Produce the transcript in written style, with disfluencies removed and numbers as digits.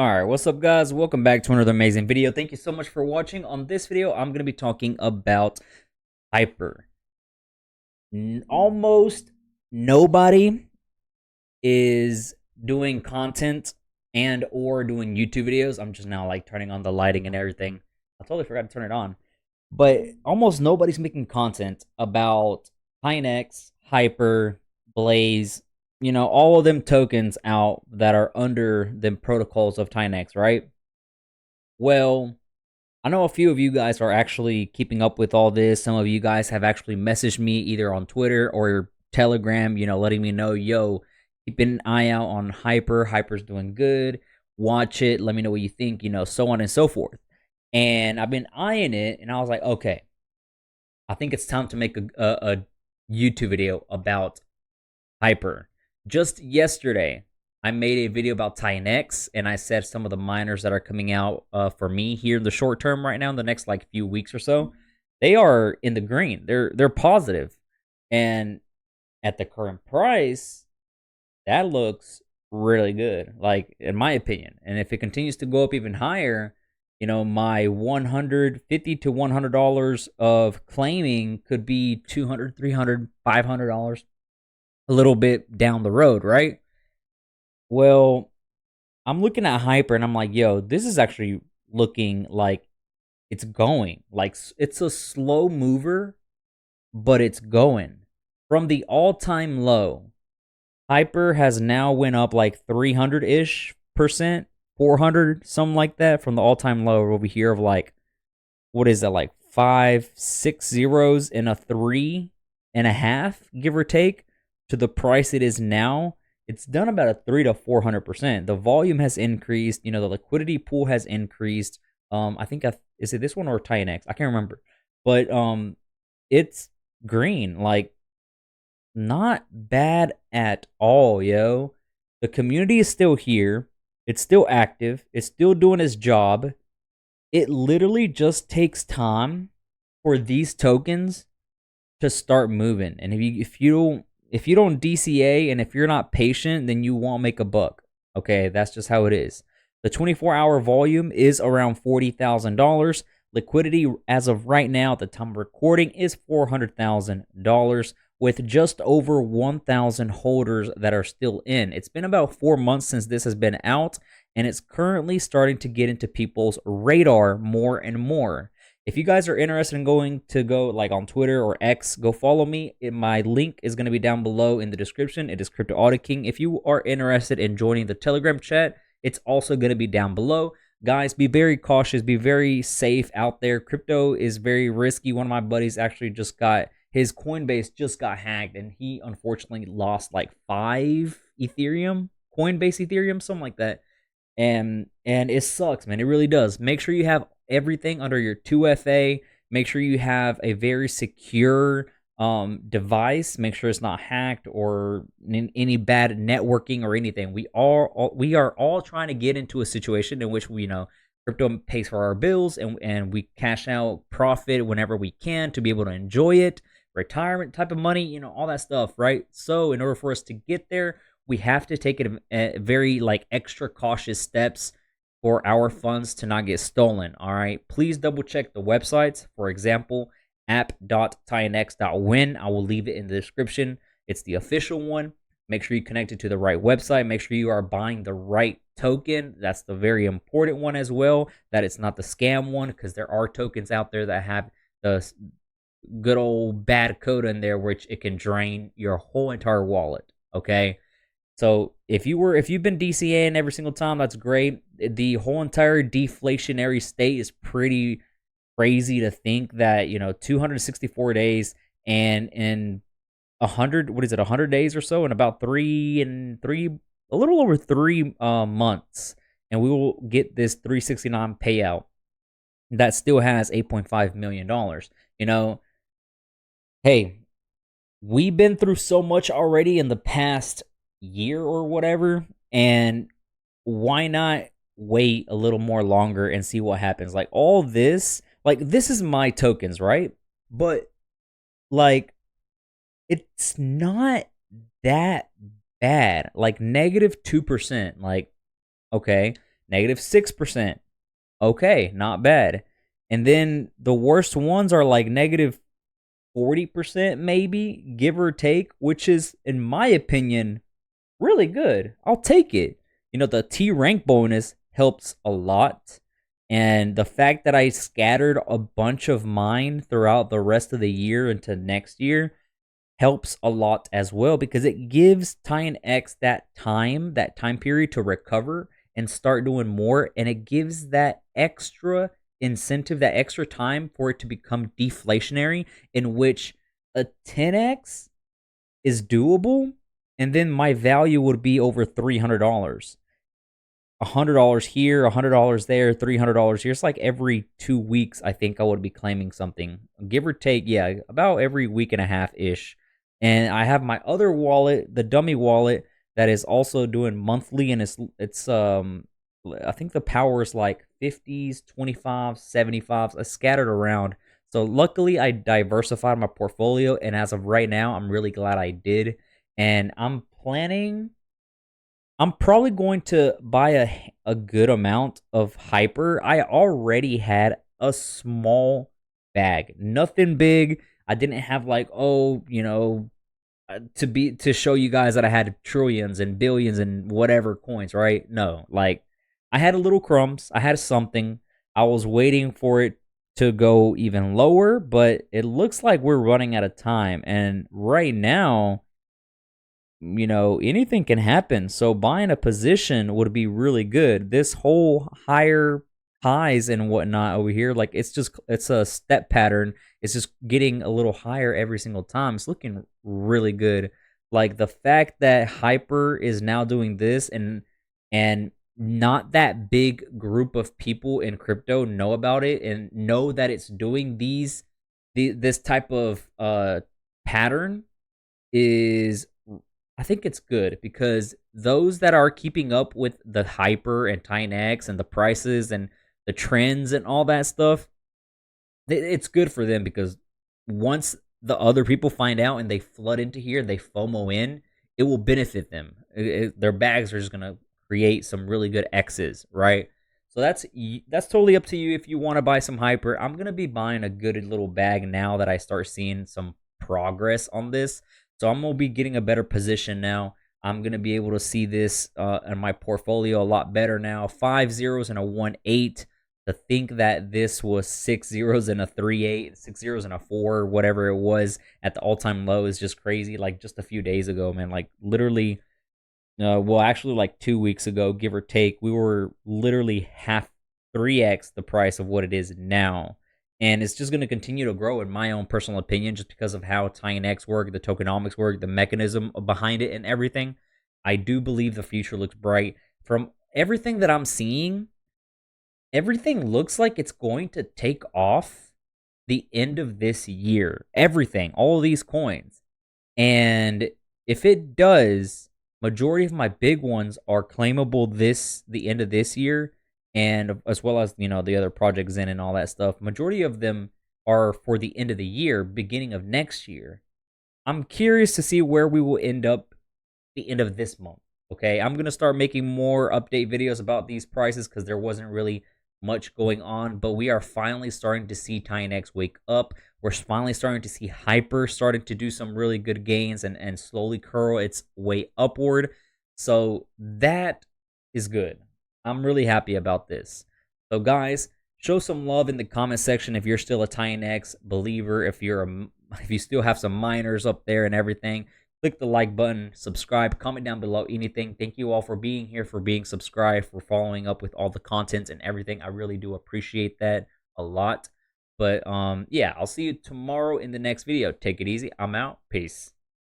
Alright, what's up guys? Welcome back to another amazing video. Thank you so much for watching. On this video, I'm going to be talking about Hyper. Almost nobody is doing content and or doing YouTube videos. I'm just now like turning on the lighting and everything. I totally forgot to turn it on. But almost nobody's making content about Titanx, Hyper, Blaze, all of them tokens out that are under the protocols of Titanx, right? Well, I know a few of you guys are actually keeping up with all this. Some of you guys have actually messaged me either on Twitter or Telegram, letting me know, yo, keep an eye out on Hyper. Hyper's doing good. Watch it. Let me know what you think, so on and so forth. And I've been eyeing it, and I was like, okay, I think it's time to make a YouTube video about Hyper. Just yesterday, I made a video about Titanx, and I said some of the miners that are coming out for me here in the short term right now, in the next like few weeks or so, they are in the green. They're positive, and at the current price, that looks really good, like in my opinion. And if it continues to go up even higher, my $150 to $100 of claiming could be $200, $300, $500 a little bit down the road, right? Well, I'm looking at Hyper and I'm like, yo, this is actually looking like it's going. Like, it's a slow mover, but it's going. From the all-time low, Hyper has now went up like 300-ish percent, 400, something like that, from the all-time low over here of like, what is that, like 5, 6 zeros and a 3.5, give or take, to the price it is now. It's done about a 300 to 400%. The volume has increased. The liquidity pool has increased. I think is it this one or Titanx? I can't remember, but it's green. Like, not bad at all, yo. The community is still here. It's still active. It's still doing its job. It literally just takes time for these tokens to start moving. And if you don't DCA and if you're not patient, then you won't make a buck. Okay, that's just how it is. The 24-hour volume is around $40,000. Liquidity as of right now at the time of recording is $400,000 with just over 1,000 holders that are still in. It's been about 4 months since this has been out, and it's currently starting to get into people's radar more and more. If you guys are interested in going like on Twitter or X, go follow me. My link is going to be down below in the description. It is CryptoAudiKing. If you are interested in joining the Telegram chat, it's also going to be down below. Guys, be very cautious. Be very safe out there. Crypto is very risky. One of my buddies actually his Coinbase just got hacked, and he unfortunately lost like 5 Ethereum, Coinbase Ethereum, something like that. And it sucks, man. It really does. Make sure you have everything under your 2FA. Make sure you have a very secure device. Make sure it's not hacked or any bad networking or anything. We are all trying to get into a situation in which crypto pays for our bills, and we cash out profit whenever we can to be able to enjoy it. Retirement type of money, all that stuff, right? So in order for us to get there, we have to take it very like extra cautious steps for our funds to not get stolen. All right, please double check the websites. For example, app.titanx.win. I will leave it in the description. It's the official one. Make sure you connect it to the right website. Make sure you are buying the right token. That's the very important one as well, that it's not the scam one, because there are tokens out there that have the good old bad code in there, which it can drain your whole entire wallet. Okay, so if you've been DCAing every single time, that's great. The whole entire deflationary state is pretty crazy to think that 264 days and in 100 days or so, in about a little over 3 months, and we will get this 369 payout that still has $8.5 million. Hey, we've been through so much already in the past year or whatever, and why not wait a little more longer and see what happens? Like, all this, like, this is my tokens, right? But like, it's not that bad. Like, -2%. Like, okay, -6%. Okay, not bad. And then the worst ones are like -40% maybe, give or take, which is, in my opinion, really good. I'll take it. You know, the T rank bonus helps a lot. And the fact that I scattered a bunch of mine throughout the rest of the year into next year helps a lot as well, because it gives Titanx that time period to recover and start doing more, and it gives that extra incentive, that extra time for it to become deflationary, in which a 10x is doable, and then my value would be over $300. $100 here, $100 there, $300 here. It's like every 2 weeks, I think I would be claiming something, give or take. Yeah, about every week and a half ish. And I have my other wallet, the dummy wallet, that is also doing monthly, and it's I think the power is like 50s, 25s, 75s, scattered around. So luckily I diversified my portfolio, and as of right now, I'm really glad I did. And I'm probably going to buy a good amount of hyper. I already had a small bag, nothing big. I didn't have like, oh, you know, to show you guys that I had trillions and billions and whatever coins, right? No, like I had a little crumbs. I had something. I was waiting for it to go even lower, but it looks like we're running out of time. And right now, you know, anything can happen. So buying a position would be really good. This whole higher highs and whatnot over here, like it's a step pattern. It's just getting a little higher every single time. It's looking really good. Like the fact that Hyper is now doing this, and not that big group of people in crypto know about it and know that it's doing this type of pattern is, I think it's good, because those that are keeping up with the Hyper and Titanx and the prices and the trends and all that stuff, it's good for them, because once the other people find out and they flood into here and they FOMO in, it will benefit them. Their bags are just going to create some really good X's, right? So that's totally up to you if you want to buy some Hyper. I'm going to be buying a good little bag now that I start seeing some progress on this. So I'm going to be getting a better position now. I'm going to be able to see this in my portfolio a lot better now. 5 zeros and a 1-8. To think that this was 6 zeros and a 3-8, 6 zeros and a 4, whatever it was at the all-time low is just crazy. Like just a few days ago, man, like literally, well, actually like 2 weeks ago, give or take, we were literally 3x the price of what it is now. And it's just going to continue to grow, in my own personal opinion, just because of how Titanx work, the tokenomics work, the mechanism behind it and everything. I do believe the future looks bright. From everything that I'm seeing, everything looks like it's going to take off the end of this year. Everything, all of these coins. And if it does, majority of my big ones are claimable the end of this year, and as well as, you know, the other projects in and all that stuff. Majority of them are for the end of the year, beginning of next year. I'm curious to see where we will end up the end of this month. Okay, I'm gonna start making more update videos about these prices, because there wasn't really much going on, but we are finally starting to see Titanx wake up. We're finally starting to see Hyper starting to do some really good gains and slowly curl its way upward. So that is good. I'm really happy about this. So guys, show some love in the comment section if you're still a Titanx believer, if you still have some miners up there and everything. Click the like button, subscribe, comment down below anything. Thank you all for being here, for being subscribed, for following up with all the content and everything. I really do appreciate that a lot. But yeah, I'll see you tomorrow in the next video. Take it easy. I'm out. Peace.